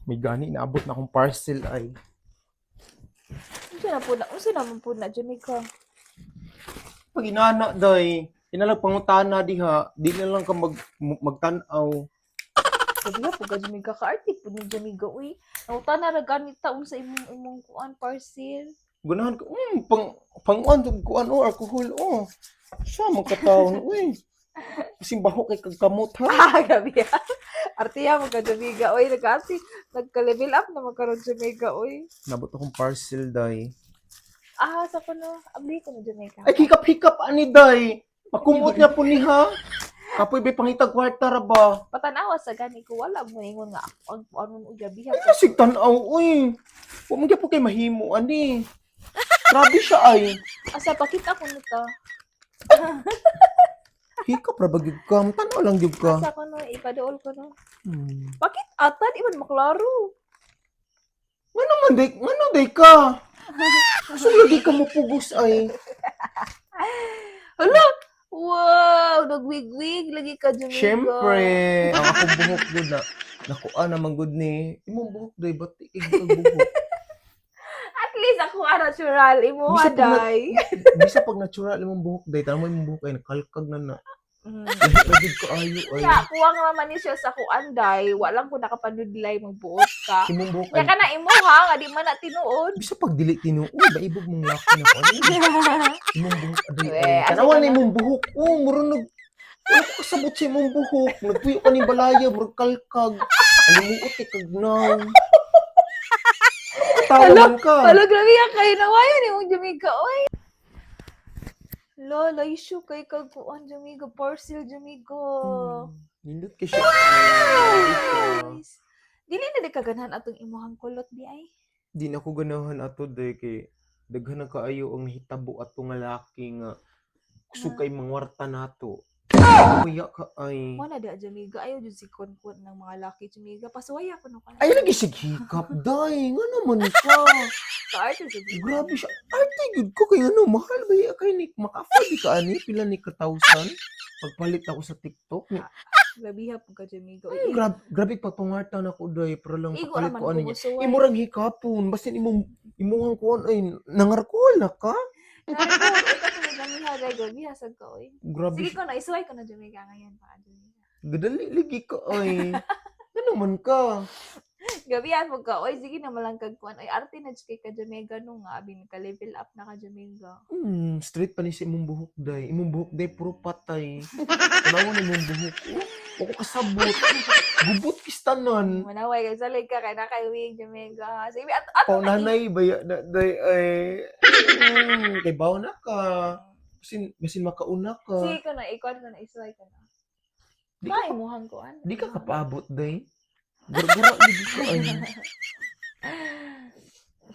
May gani naabot na akong parcel ay. Unsa naman po na Jamaica? Pag inana day, inalag pangutana diha, di na lang ka magtanaw. Sabi nga po ka Jamaica ka arte po ni Jamaica uy. Nauta na ra ganit taon sa imong kuan parcel. Gunahan ko, panguan kuan o alcohol o. Siya magkataon, uy. Simbaho kay kagkamot ha. Gabi. Artiya mo ka Jamaica uy, nagka-level up na magkaroon Jamaica uy. Nabot akong parcel day. Sa kuno, abli ko na Jamaica. Ay hikap-hikap ani day. Makumot niya po niha. Kapoy bay pangitag kwarta ra ba? Patanawa sa gani ko wala mo ingon nga ang anon og gabi ha. Ay sig tan-aw uy. Wa man gyud po kay mahimo ani. Grabe siya ay. Asa pakita ko nito. Hikap ra ba gyud ka? Tanaw lang gyud ka. Asa ko no ipaduol ko no. Bakit atan iban maklaro? Ngano day ka? Gusto lagi ka mo pugos ay. Hala! Wow! Nagwigwig lagi ka Jamaica. Syempre, ang akong buhok gud na. Nakuha naman gud ni. Imong buhok day bati kag buhok. At least ako natural imo Bisa pag haday. Bisa pag natural imong buhok day, tama imong buhok ay nakalkag na na. Lagid ko ayo ay. Ya, kuwang naman ni siya sa kuanday. Walang ko nakapanudlay magbuot ka. Imong buhok Ya ay. ka na imo ha, nga di man na tinuod. Bisa pag dili tinuod, baibog mong laki na ko. Imong buhok aday We, ay. asa Tanawan ka na na? imong buhok. Murunog. Wala ko kasabot sa imong buhok. Nagpuyo ka ni balaya, murag kalkag. Alimuot kay kagnaw. Tawan ka. Wala grabe ka kayo nawayan imong Jamaica oy. Lola, issue kay kag kuan Jamaica, parcel Jamaica. Nindot ka siya. Nice. Dili na di kaganahan atong imuhang kulot di ay. Di na ko ganahan ato day kay daghan na kaayo ang hitabo ato nga laki nga kusog kay mangwarta nato. Kuya ka ay. Mo na di Jamaica, ayaw jud si kon-kon ng mga laki Jamaica. Pasuwaya ko no ka. Ay lagi sig hikap day. Nga naman ka. Kaarte Jamaica. Grabe siya. Arte gud ko kay ano mahal ba ya kay ni maka-afford di ka ani pila ni ka thousand pagpalit ako sa TikTok. Grabiha po ka Jamaica. Grabe patungwarta na ko day pero lang Igo papalit raman ko ano niya. bubusuway. Imurang hikapon basta imong kuan ay nangarkol na ka. Gabiha sad ka oy. Grabe Sige siya. ko na isuway ko na Jamaica ngayon pa Jamaica. Gadali lagi ka ay. Ano man ka? Gabihan mo ka oy, sige na malang kag kuan. Ay arte na kay ka Jamaica no nga abin ka level up na ka Jamaica. Straight pa ni sa imong buhok day. Imong buhok day puro patay. Tanawan imong buhok. O ko kasabot. Gubot kistanan. Manaway kay salig ka kay nakaiwig Jamaica. Sige at Paunanay baya na day ay. Kay bawo na ka. Basin makauna ka. sige ko na ikuan ko na isuway ko na. Di Kay ka, muhang kuan. di ka kapaabot day. Gura-gura lagi ka ay.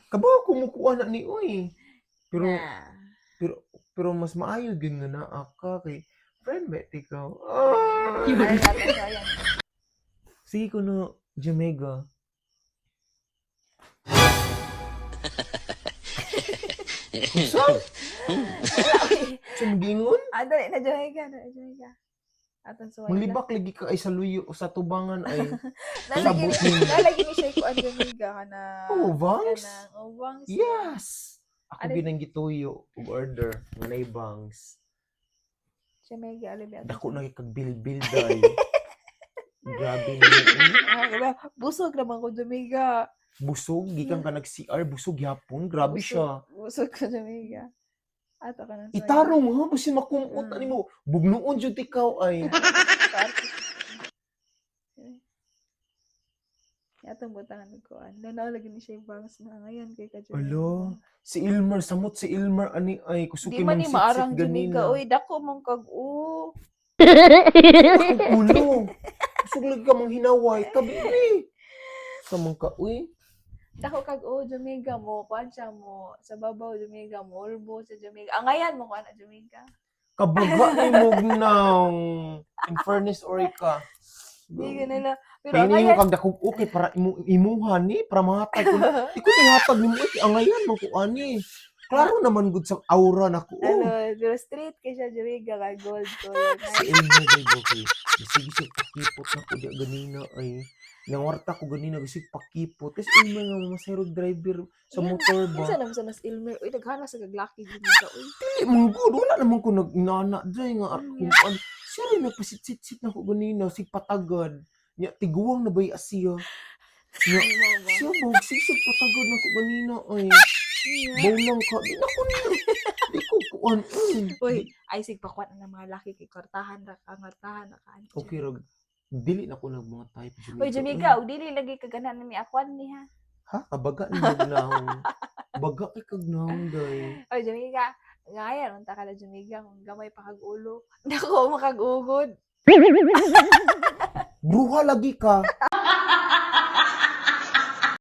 Kabaw kumukuha na ni oy. Pero Nah. pero mas maayo gyud nga naa ka kay friend bet ikaw. Ay, natin siya yan. Sige ko no, Jamaica. Saan? Sumgingon? Dali na Jamaica, dali Jamaica. Atong suway. Malibak lagi ka ay sa luyo o sa tubangan ay. Nalagi Sabot ni- nalagi ni siya kuan Jamaica kana. Oh, bangs? Oh, bangs. Yes! Ako Ano- ginang gituyo og order nga nay bangs. Jamaica alibya. Dako na kag bil-bil day. Grabe na. Busog naman ko Jamaica. Busog, gikan ka nag-CR, busog yapon. Grabe siya. Busog ko Jamaica. Ato ka nang Itarong ha, basin makumot ani mo. Bugnuon jud ikaw ay. Atong butangan ko an. Nalagi ni siya yung bangs na ngayon kay ka Jamaica. Alo, si Ilmar, samot si Ilmar ani ay kusog Di kay man ni mang maarang sitsit Jamaica. ganina. Uy, dako mong kag-u. Ang ulo. Kusog lagi ka mang hinaway. Kabi ni. Samang ka, uy. Dako kag-u Jamaica mo. Kuan siya mo. Sa babaw Jamaica mo. Ulbo sa Jamaica. Angayan mo kuan na Jamaica. Kabaga ni mo ng in fairness or ka. Di ka nila. Pero Kaya ninyo angayan. kang dakog okay para imuhan ni para mahatag ko. Di ko ihatag mo iti angayan mo ko ani. Klaro naman gud sa aura na ko. Ano, pero straight kay siya Jamaica kay gold ko. Si Elmer day okay. Sige siya pakipot na ko di ganina ay. Nangwarta ko ganina kasi pakipot. Tapos ilman nga mamasero driver sa Yan. motor ba. Kinsa naman sa nas Ilmer. Uy, naghana sa kaglaki Jamiga, uy. Dili man good. Wala naman ko nagnana dyan nga. Iya. Kung ano. Siya rin nagpasit-sit na ko ganina. Si patagad. Nya, tiguang na ba siya? Nya, Ay, mo ba? siya ba? Sisig patagad na ko ganina ay. Iya. Bawlang ka. Di na ko na. Di ko kuan. Uy, ay sig pakuan na mga laki kay kwartahan ra ka, kwartahan ra ka. Okay, rag. Dili na ko nag mga type. Uy, Jamiga, og dili lagi ka ganahan ni akwan ni ha. Ha? Kabaga ni magnahong. Baga kay kagnahong day. Oy, Jamiga, ngayon, unta ka na Jamiga, kung gamay pa kag ulo. Nako, makag-ugod. Bruha lagi ka.